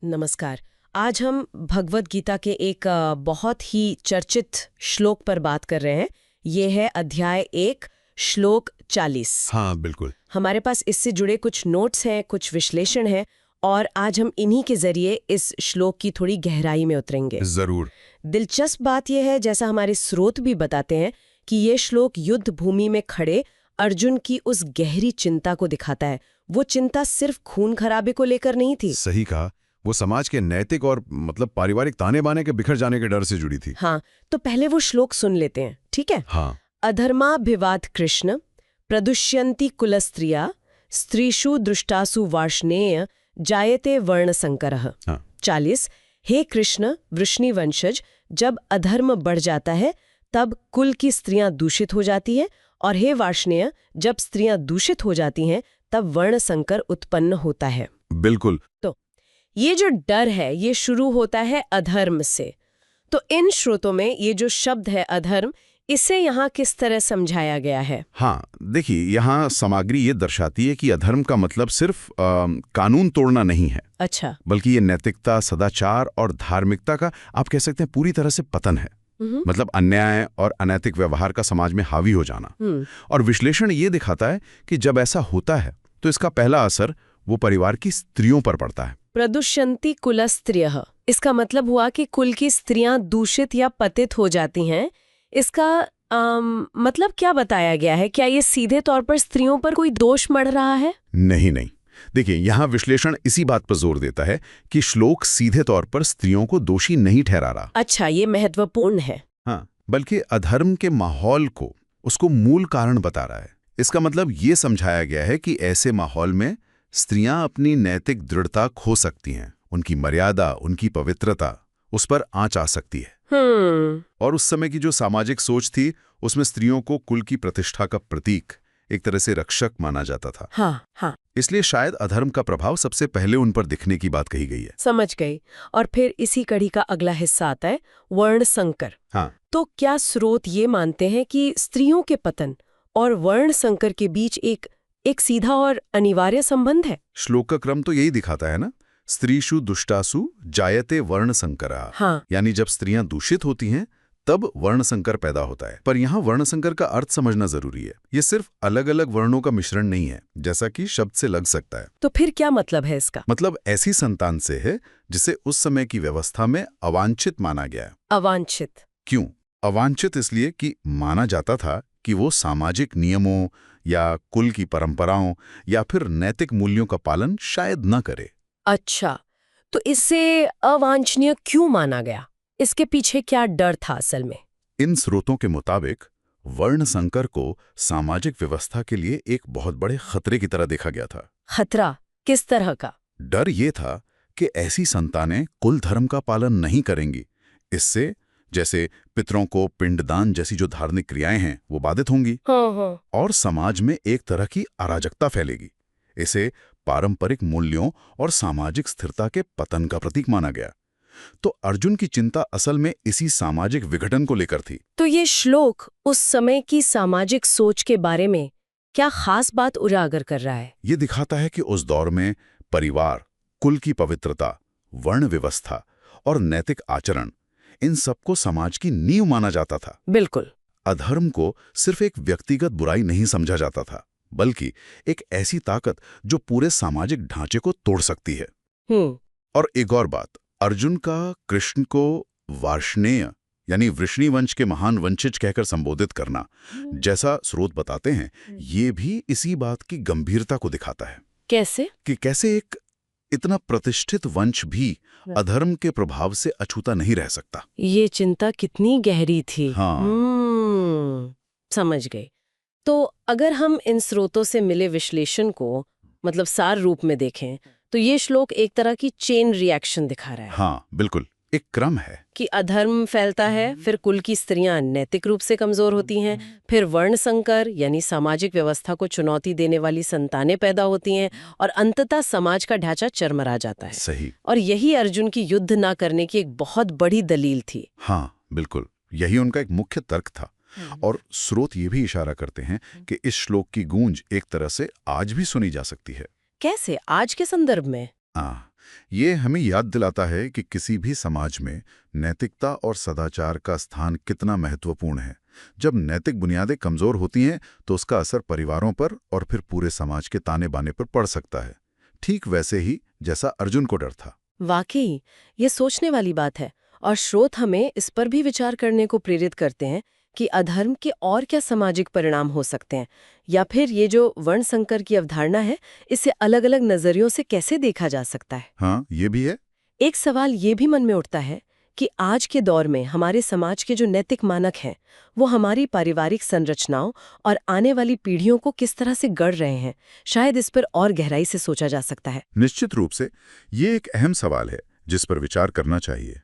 नमस्कार। आज हम भगवद गीता के एक बहुत ही चर्चित श्लोक पर बात कर रहे हैं। ये है अध्याय 1 श्लोक 40। हाँ, बिल्कुल। हमारे पास इससे जुड़े कुछ नोट्स हैं, कुछ विश्लेषण है और आज हम इन्हीं के जरिए इस श्लोक की थोड़ी गहराई में उतरेंगे। जरूर। दिलचस्प बात यह है, जैसा हमारे स्रोत भी बताते हैं, कि ये श्लोक युद्ध भूमि में खड़े अर्जुन की उस गहरी चिंता को दिखाता है। वो चिंता सिर्फ खून खराबे को लेकर नहीं थी। सही कहा। वो समाज के नैतिक और पारिवारिक ताने बाने के बिखर जाने के डर से जुड़ी थी। हाँ, तो पहले वो श्लोक सुन लेते हैं, ठीक है? हाँ। अधर्माभिवाद कृष्ण प्रदुष्यन्ति कुलस्त्रिया स्त्रीषु दृष्टासु वार्ष्णेय जायते वर्णसंकरः। हाँ। 40। हे कृष्ण वृष्णिवंशज, जब अधर्म बढ़ जाता है तब कुल की स्त्रियां दूषित हो जाती हैं, और हे वार्ष्णेय, जब स्त्रियां दूषित हो जाती हैं तब वर्ण संकर उत्पन्न होता है। बिल्कुल। तो ये जो डर है ये शुरू होता है अधर्म से। तो इन श्रोतों में ये जो शब्द है अधर्म, इसे यहाँ किस तरह समझाया गया है? हाँ, देखिए, यहाँ सामग्री ये दर्शाती है कि अधर्म का मतलब सिर्फ कानून तोड़ना नहीं है। अच्छा। बल्कि ये नैतिकता, सदाचार और धार्मिकता का, आप कह सकते हैं, पूरी तरह से पतन है। मतलब अन्याय और अनैतिक व्यवहार का समाज में हावी हो जाना। और विश्लेषण ये दिखाता है कि जब ऐसा होता है तो इसका पहला असर वो परिवार की स्त्रियों पर पड़ता है। प्रदुष्यन्ति कुलस्त्रियः, इसका मतलब हुआ कि कुल की स्त्रियां दूषित या पतित हो जाती हैं। इसका मतलब क्या बताया गया है? क्या ये सीधे तौर पर स्त्रियों पर कोई दोष मढ़ रहा है? नहीं नहीं। देखिए, यहाँ विश्लेषण इसी बात पर जोर देता है कि श्लोक सीधे तौर पर स्त्रियों को दोषी नहीं ठहरा रहा। अच्छा, ये महत्वपूर्ण है। हाँ, बल्कि अधर्म के माहौल को, उसको मूल कारण बता रहा है। इसका मतलब ये समझाया गया है कि ऐसे माहौल में स्त्रियां अपनी नैतिक दृढ़ता खो सकती हैं, उनकी मर्यादा, उनकी पवित्रता उस पर आंच आ सकती है। और उस समय की जो सामाजिक सोच थी उसमें स्त्रियों को कुल की प्रतिष्ठा का प्रतीक, एक तरह से रक्षक माना जाता था। हाँ, हाँ। इसलिए शायद अधर्म का प्रभाव सबसे पहले उन पर दिखने की बात कही गई है। समझ गई। और फिर इसी कड़ी का अगला हिस्सा आता है वर्ण संकर। हाँ। तो क्या स्रोत ये मानते हैं कि स्त्रियों के पतन और वर्ण संकर के बीच एक सीधा और अनिवार्य संबंध है? श्लोक का क्रम तो यही दिखाता है ना, स्त्रीषु दुष्टासु जायते वर्ण संकरः। हाँ। यानी जब स्त्रियां दूषित होती हैं तब वर्ण संकर पैदा होता है। पर यहाँ वर्ण संकर का अर्थ समझना जरूरी है। ये सिर्फ अलग अलग वर्णों का मिश्रण नहीं है, जैसा कि शब्द से लग सकता है। तो फिर क्या मतलब है इसका? मतलब ऐसी संतान से है जिसे उस समय की व्यवस्था में अवांछित माना गया है। अवांछित? क्यों अवांछित? इसलिए कि माना जाता था कि वो सामाजिक नियमों या कुल की परंपराओं या फिर नैतिक मूल्यों का पालन शायद न करे। अच्छा, तो इससे अवांछनीय क्यों माना गया? इसके पीछे क्या डर था असल में? इन स्रोतों के मुताबिक वर्ण संकर को सामाजिक व्यवस्था के लिए एक बहुत बड़े खतरे की तरह देखा गया था। खतरा किस तरह का? डर ये था कि ऐसी संतानें कुल धर्म का पालन नहीं करेंगी। इससे जैसे पितरों को पिंडदान जैसी जो धार्मिक क्रियाएं हैं वो बाधित होंगी। हाँ। और समाज में एक तरह की अराजकता फैलेगी। इसे पारंपरिक मूल्यों और सामाजिक स्थिरता के पतन का प्रतीक माना गया। तो अर्जुन की चिंता असल में इसी सामाजिक विघटन को लेकर थी। तो ये श्लोक उस समय की सामाजिक सोच के बारे में क्या खास बात उजागर कर रहा है? ये दिखाता है कि उस दौर में परिवार, कुल की पवित्रता, वर्ण व्यवस्था और नैतिक आचरण, इन सबको समाज की नींव माना जाता था। बिल्कुल। अधर्म को सिर्फ एक व्यक्तिगत बुराई नहीं समझा जाता था, बल्कि एक ऐसी ताकत जो पूरे सामाजिक ढांचे को तोड़ सकती है। और एक और बात, अर्जुन का कृष्ण को वार्ष्णेय यानी वृष्णिवंश के महान वंशज कहकर संबोधित करना, जैसा स्रोत बताते हैं, ये भी इसी बात की गंभीरता को दिखाता है। कैसे? कि कैसे एक इतना प्रतिष्ठित वंश भी अधर्म के प्रभाव से अछूता नहीं रह सकता। ये चिंता कितनी गहरी थी। हाँ। समझ गई। तो अगर हम इन स्रोतों से मिले विश्लेषण को मतलब सार रूप में देखें तो ये श्लोक एक तरह की चेन रिएक्शन दिखा रहा है। हाँ, बिल्कुल। एक क्रम है कि अधर्म फैलता है, फिर कुल की स्त्रियां नैतिक रूप से कमजोर होती हैं, फिर वर्ण संकर यानी सामाजिक व्यवस्था को चुनौती देने वाली संतानें पैदा होती हैं, और अंततः समाज का ढांचा चरमरा जाता है। सही। और यही अर्जुन की युद्ध ना करने की एक बहुत बड़ी दलील थी। हाँ, बिल्कुल। यही उनका एक मुख्य तर्क था। और स्रोत ये भी इशारा करते हैं कि इस श्लोक की गूंज एक तरह से आज भी सुनी जा सकती है। कैसे? आज के संदर्भ में? ये हमें याद दिलाता है कि किसी भी समाज में नैतिकता और सदाचार का स्थान कितना महत्वपूर्ण है। जब नैतिक बुनियादें कमजोर होती हैं तो उसका असर परिवारों पर और फिर पूरे समाज के ताने बाने पर पड़ सकता है, ठीक वैसे ही जैसा अर्जुन को डर था। वाकई ये सोचने वाली बात है, और स्रोत हमें इस पर भी विचार करने को प्रेरित करते हैं कि अधर्म के और क्या सामाजिक परिणाम हो सकते हैं, या फिर ये जो वर्ण संकर की अवधारणा है इसे अलग-अलग नजरियों से कैसे देखा जा सकता है। हाँ, ये भी है। एक सवाल ये भी मन में उठता है कि आज के दौर में हमारे समाज के जो नैतिक मानक हैं वो हमारी पारिवारिक संरचनाओं और आने वाली पीढ़ियों को किस तरह से गढ़ रहे हैं। शायद इस पर और गहराई से सोचा जा सकता है। निश्चित रूप से ये एक अहम सवाल है जिस पर विचार करना चाहिए।